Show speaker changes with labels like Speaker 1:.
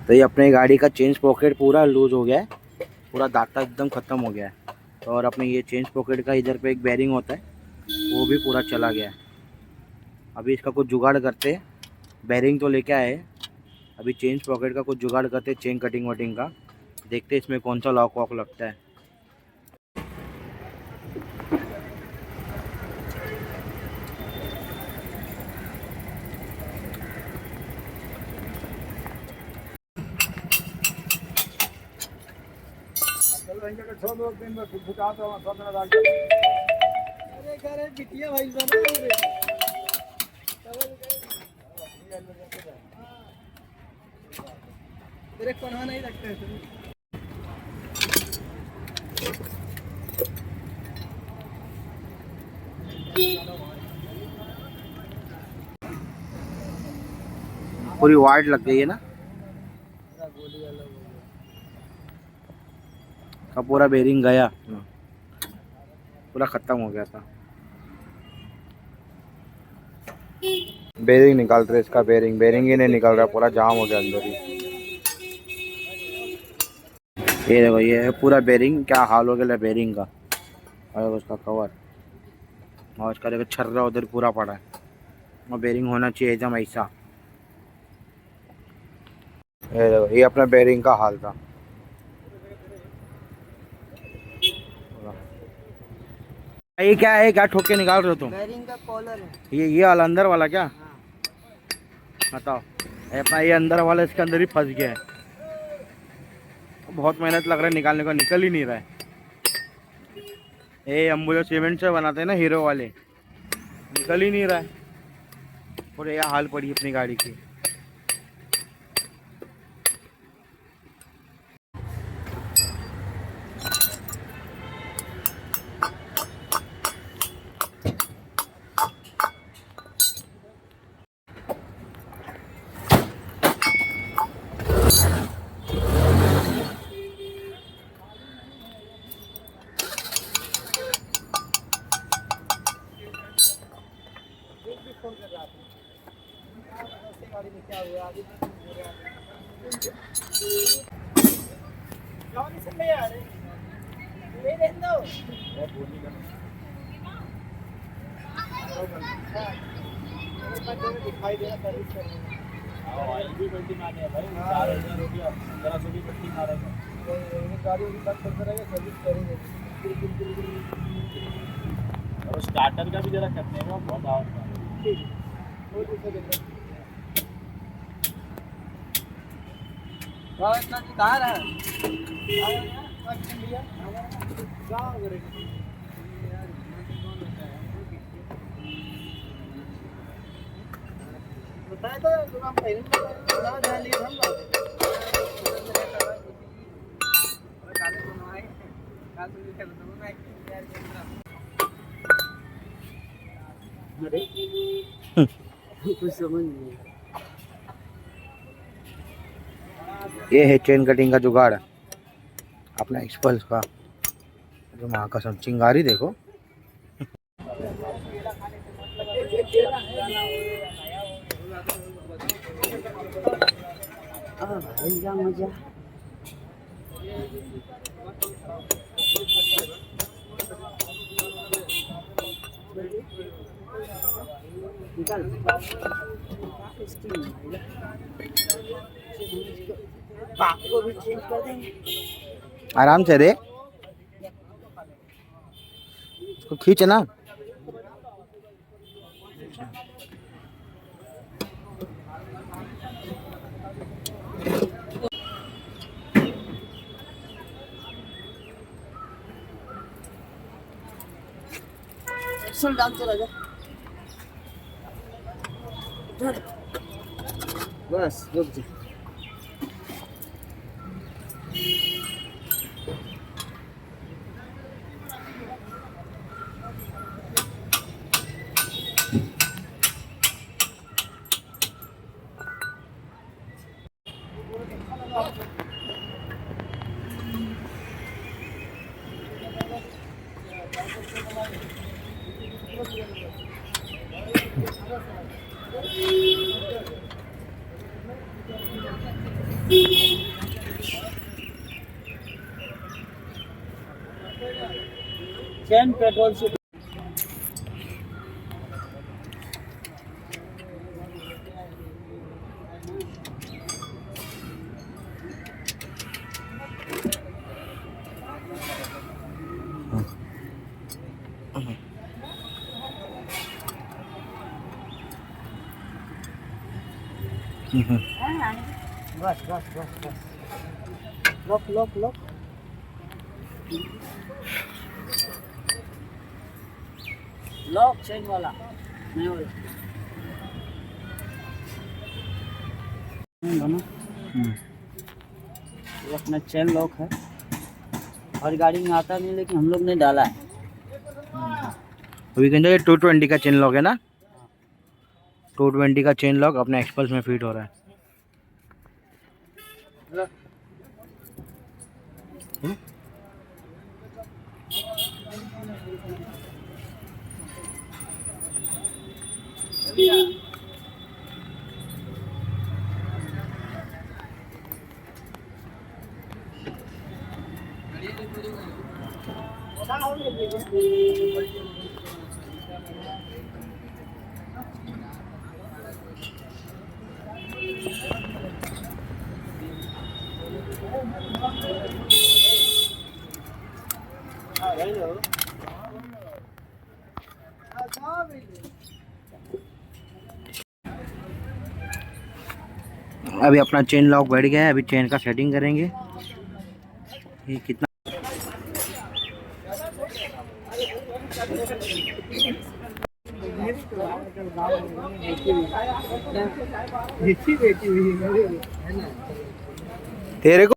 Speaker 1: तो ये अपने गाड़ी का चेंज पॉकेट पूरा लूज हो गया है, पूरा दाता एकदम ख़त्म हो गया है। तो और अपने ये चेंज पॉकेट का इधर पे एक बेरिंग होता है वो भी पूरा चला गया है। अभी इसका कुछ जुगाड़ करते हैं, बेरिंग तो लेके आए, अभी चेंज पॉकेट का कुछ जुगाड़ करते, चेन कटिंग वटिंग का देखते इसमें कौन सा लॉक वॉक लगता है। नहीं लगता है पूरी वाट लग गई है ना, का पूरा बेरिंग गया, पूरा ख़त्म हो गया था। बेरिंग निकाल रहे, इसका बेरिंग ही नहीं निकल रहा, पूरा जाम हो गया अंदर ही। ये देखो, ये है पूरा बेरिंग, क्या हाल हो गया बेरिंग का। और उसका कवर और उसका देखो छर्रा उधर पूरा पड़ा है, और बेरिंग होना चाहिए एकदम ऐसा। ये देखो, ये अपना बेरिंग का हाल था। ये क्या है, क्या ठोक के निकाल रहे हो तुम?
Speaker 2: बेरिंग का कॉलर है
Speaker 1: ये वाला अंदर वाला क्या?
Speaker 2: हाँ।
Speaker 1: बताओ, अपना ये अंदर वाला इसके अंदर ही फंस गया है। बहुत मेहनत लग रहा है निकालने को, निकल ही नहीं रहा है। ये अंबुजा सीमेंट से बनाते हैं ना हीरो वाले, निकल ही नहीं रहा है। और यह हाल पड़ी अपनी गाड़ी की।
Speaker 2: दिखाई दे रहा सर्विस करने गाड़ी बंद करते रहेगा, सर्विस करेंगे।
Speaker 3: और स्टार्टर का भी जरा करने में बहुत आवाज
Speaker 2: कहाँ रहा बताया तो हम पहले ध्यान दिए हम कुछ समझ नहीं।
Speaker 1: ये है चेन कटिंग का जुगाड़ अपना एक्सपल्स का। जो माँ का सब चिंगारी देखो।
Speaker 2: क्या मजा। को भी चेंज कर देंगे
Speaker 1: आराम से रे, इसको खींच ना।
Speaker 2: डालते रह जा बस रुक जा। चैन पेट्रोल से बस बस बस बस lock lock lock lock chain वाला नहीं वाला बना ये अपना चेन लॉक है। हर गाड़ी में आता नहीं लेकिन हम लोग ने डाला है।
Speaker 1: अभी कहते 220 का चेन लॉक है ना, 220 का चेन लॉक अपने एक्सपल्स में फिट हो रहा है। अभी अपना चेन लॉक बैठ गया है, अभी चेन का सेटिंग करेंगे। ये कितना तेरे को